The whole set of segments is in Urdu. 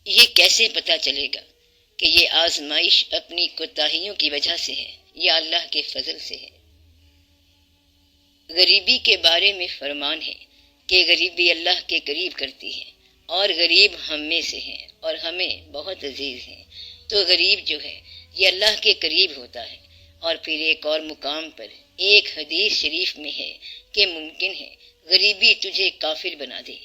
یہ کیسے پتہ چلے گا کہ یہ آزمائش اپنی کوتاہیوں کی وجہ سے ہے یا اللہ کے فضل سے ہے؟ غریبی کے بارے میں فرمان ہے کہ غریبی اللہ کے قریب کرتی ہے، اور غریب ہم میں سے ہیں اور ہمیں بہت عزیز ہیں۔ تو غریب جو ہے یہ اللہ کے قریب ہوتا ہے۔ اور پھر ایک اور مقام پر ایک حدیث شریف میں ہے کہ ممکن ہے غریبی تجھے کافر بنا دے،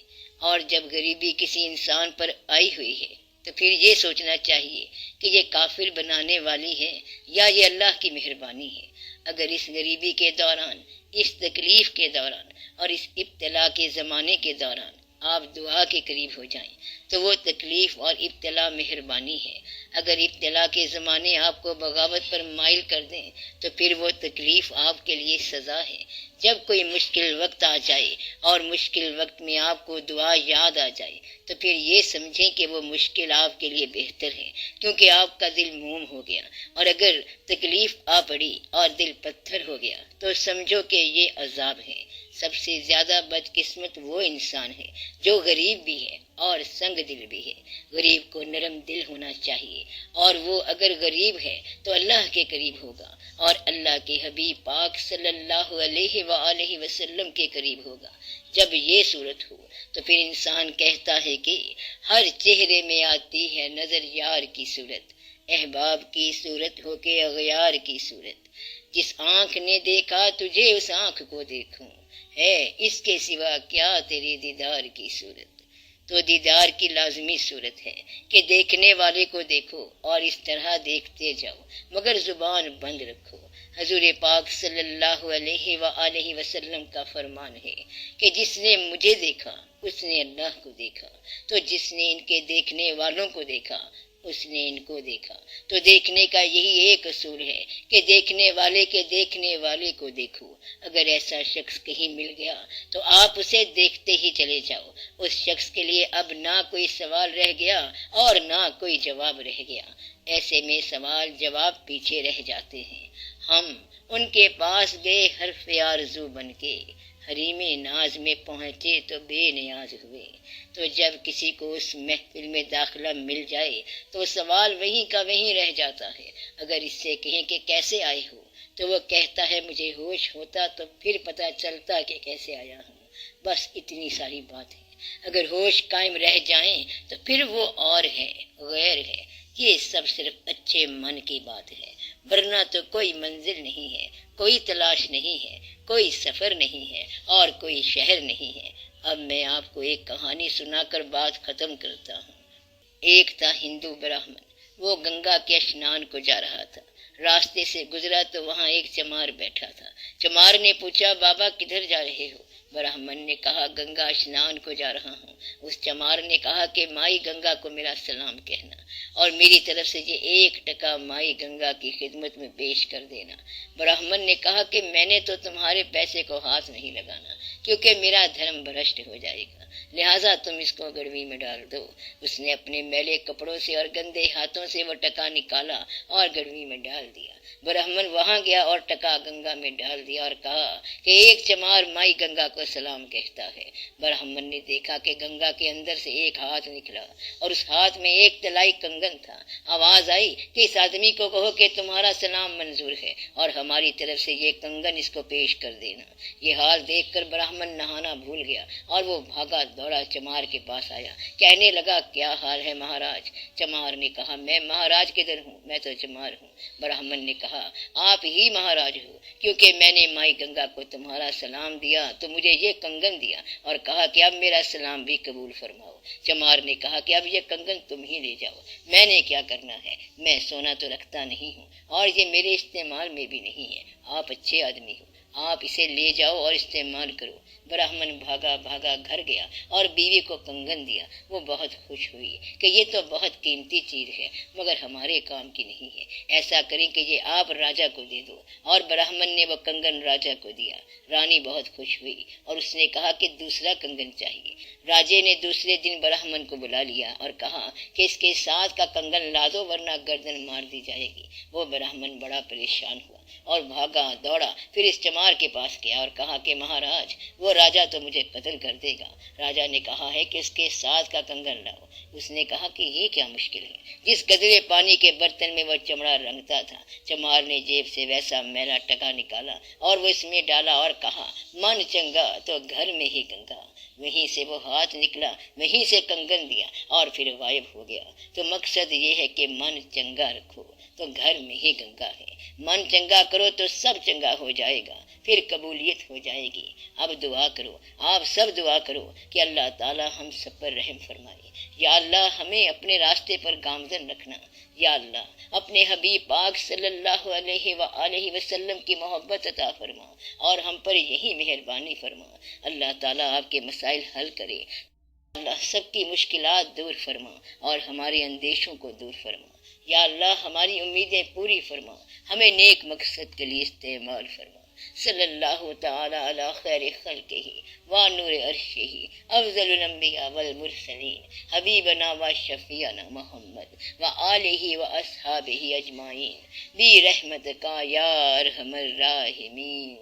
اور جب غریبی کسی انسان پر آئی ہوئی ہے تو پھر یہ سوچنا چاہیے کہ یہ کافر بنانے والی ہے یا یہ اللہ کی مہربانی ہے۔ اگر اس غریبی کے دوران، اس تکلیف کے دوران اور اس ابتلا کے زمانے کے دوران آپ دعا کے قریب ہو جائیں تو وہ تکلیف اور ابتلا مہربانی ہے۔ اگر ابتلا کے زمانے آپ کو بغاوت پر مائل کر دیں تو پھر وہ تکلیف آپ کے لیے سزا ہے۔ جب کوئی مشکل وقت آ جائے اور مشکل وقت میں آپ کو دعا یاد آ جائے تو پھر یہ سمجھیں کہ وہ مشکل آپ کے لیے بہتر ہے، کیونکہ آپ کا دل موم ہو گیا۔ اور اگر تکلیف آ پڑی اور دل پتھر ہو گیا تو سمجھو کہ یہ عذاب ہے۔ سب سے زیادہ بدقسمت وہ انسان ہے جو غریب بھی ہے اور سنگ دل بھی ہے۔ غریب کو نرم دل ہونا چاہیے، اور وہ اگر غریب ہے تو اللہ کے قریب ہوگا اور اللہ کے حبیب پاک صلی اللہ علیہ وآلہ وسلم کے قریب ہوگا۔ جب یہ صورت ہو تو پھر انسان کہتا ہے کہ ہر چہرے میں آتی ہے نظر یار کی صورت، احباب کی صورت ہو کے اغیار کی صورت۔ جس آنکھ نے دیکھا تجھے اس آنکھ کو دیکھوں، ہے اس کے سوا کیا تیرے دیدار کی صورت۔ تو دیدار کی لازمی صورت ہے کہ دیکھنے والے کو دیکھو اور اس طرح دیکھتے جاؤ، مگر زبان بند رکھو۔ حضور پاک صلی اللہ علیہ وآلہ وسلم کا فرمان ہے کہ جس نے مجھے دیکھا اس نے اللہ کو دیکھا، تو جس نے ان کے دیکھنے والوں کو دیکھا اس نے ان کو دیکھا۔ تو دیکھنے کا یہی ایک اصول ہے کہ دیکھنے والے کے دیکھنے والے کو دیکھو۔ اگر ایسا شخص کہیں مل گیا تو آپ اسے دیکھتے ہی چلے جاؤ۔ اس شخص کے لیے اب نہ کوئی سوال رہ گیا اور نہ کوئی جواب رہ گیا۔ ایسے میں سوال جواب پیچھے رہ جاتے ہیں۔ ہم ان کے پاس گئے حرف آرزو بن کے، حریم ناز میں پہنچے تو بے نیاز ہوئے۔ تو جب کسی کو اس محفل میں داخلہ مل جائے تو سوال وہیں کا وہیں رہ جاتا ہے۔ اگر اس سے کہیں کہ کیسے آئے ہو تو وہ کہتا ہے مجھے ہوش ہوتا تو پھر پتہ چلتا کہ کیسے آیا ہوں۔ بس اتنی ساری بات ہے۔ اگر ہوش قائم رہ جائیں تو پھر وہ اور ہے، غیر ہے۔ یہ سب صرف اچھے من کی بات ہے، ورنہ تو کوئی منزل نہیں ہے، کوئی تلاش نہیں ہے، کوئی سفر نہیں ہے اور کوئی شہر نہیں ہے۔ اب میں آپ کو ایک کہانی سنا کر بات ختم کرتا ہوں۔ ایک تھا ہندو براہمن، وہ گنگا کے اشنان کو جا رہا تھا۔ راستے سے گزرا تو وہاں ایک چمار بیٹھا تھا۔ چمار نے پوچھا بابا کدھر جا رہے ہو؟ براہمن نے کہا گنگا اشنان کو جا رہا ہوں۔ اس چمار نے کہا کہ مائی گنگا کو میرا سلام کہنا اور میری طرف سے یہ 1 مائی گنگا کی خدمت میں پیش کر دینا۔ براہمن نے کہا کہ میں نے تو تمہارے پیسے کو ہاتھ نہیں لگانا، کیونکہ میرا دھرم بھرشٹ ہو جائے گا، لہٰذا تم اس کو گڑوی میں ڈال دو۔ اس نے اپنے میلے کپڑوں سے اور گندے ہاتھوں سے وہ ٹکا نکالا اور گڑوی میں ڈال دیا۔ براہمن وہاں گیا اور ٹکا گنگا میں ڈال دیا اور کہا کہ ایک چمار مائی گنگا کو سلام کہتا ہے۔ براہمن نے دیکھا کہ گنگا کے اندر سے ایک ہاتھ نکلا اور اس ہاتھ میں ایک طلائی کنگن تھا۔ آواز آئی کہ اس آدمی کو کہو کہ تمہارا سلام منظور ہے اور ہماری طرف سے یہ کنگن اس کو پیش کر دینا۔ یہ حال دیکھ کر براہمن نہانا بھول گیا اور وہ بھاگا دوڑا چمار کے پاس آیا، کہنے لگا کیا حال ہے مہاراج؟ چمار نے کہا میں مہاراج کدھر ہوں، میں تو چمار ہوں۔ براہمن نے کہا آپ ہی مہاراج ہو، کیونکہ میں نے مائی گنگا کو تمہارا سلام دیا تو مجھے یہ کنگن دیا اور کہا کہ اب میرا سلام بھی قبول فرماؤ۔ چمار نے کہا کہ اب یہ کنگن تم ہی لے جاؤ، میں نے کیا کرنا ہے، میں سونا تو رکھتا نہیں ہوں اور یہ میرے استعمال میں بھی نہیں ہے، آپ اچھے آدمی ہو، آپ اسے لے جاؤ اور استعمال کرو۔ براہمن بھاگا بھاگا گھر گیا اور بیوی کو کنگن دیا۔ وہ بہت خوش ہوئی کہ یہ تو بہت قیمتی چیز ہے مگر ہمارے کام کی نہیں ہے، ایسا کریں کہ یہ آپ راجا کو دے دو۔ اور براہمن نے وہ کنگن راجا کو دیا۔ رانی بہت خوش ہوئی اور اس نے کہا کہ دوسرا کنگن چاہیے۔ راجے نے دوسرے دن براہمن کو بلا لیا اور کہا کہ اس کے ساتھ کا کنگن لا دو ورنہ گردن مار دی جائے گی۔ وہ براہمن بڑا پریشان ہوا اور بھاگا دوڑا، پھر اس چمار کے پاس گیا اور کہا کہ مہاراج وہ راجا تو مجھے قتل کر دے گا، راجا نے کہا ہے کہ اس کے ساتھ کا کنگن لاؤ۔ اس نے کہا کہ یہ کیا مشکل ہے، جس قدرے پانی کے برتن میں وہ چمڑا رنگتا تھا، چمار نے جیب سے ویسا میلا ٹکا نکالا اور وہ اس میں ڈالا اور کہا من چنگا تو گھر میں ہی گنگا۔ وہیں سے وہ ہاتھ نکلا، وہیں سے کنگن دیا اور پھر غائب ہو گیا۔ تو مقصد یہ ہے کہ من چنگا رکھو تو گھر میں ہی گنگا ہے، من چنگا کرو تو سب چنگا ہو جائے گا، پھر قبولیت ہو جائے گی۔ اب دعا کرو، آپ سب دعا کرو کہ اللہ تعالی ہم سب پر رحم فرمائے۔ یا اللہ ہمیں اپنے راستے پر گامزن رکھنا، یا اللہ اپنے حبیب پاک صلی اللہ علیہ وآلہ وسلم کی محبت عطا فرما اور ہم پر یہی مہربانی فرما۔ اللہ تعالیٰ آپ کے مسائل حل کرے، اللہ سب کی مشکلات دور فرما اور ہمارے اندیشوں کو دور فرما۔ یا اللہ ہماری امیدیں پوری فرما، ہمیں نیک مقصد کے لیے استعمال فرما۔ صلی اللہ تعالی علی خیر خلقہ و نور عرشہ افضل الانبیاء والمرسلین حبیبنا و شفیعنا محمد و آلہ و اصحابہ اجمعین برحمتک یا ارحم الراحمین۔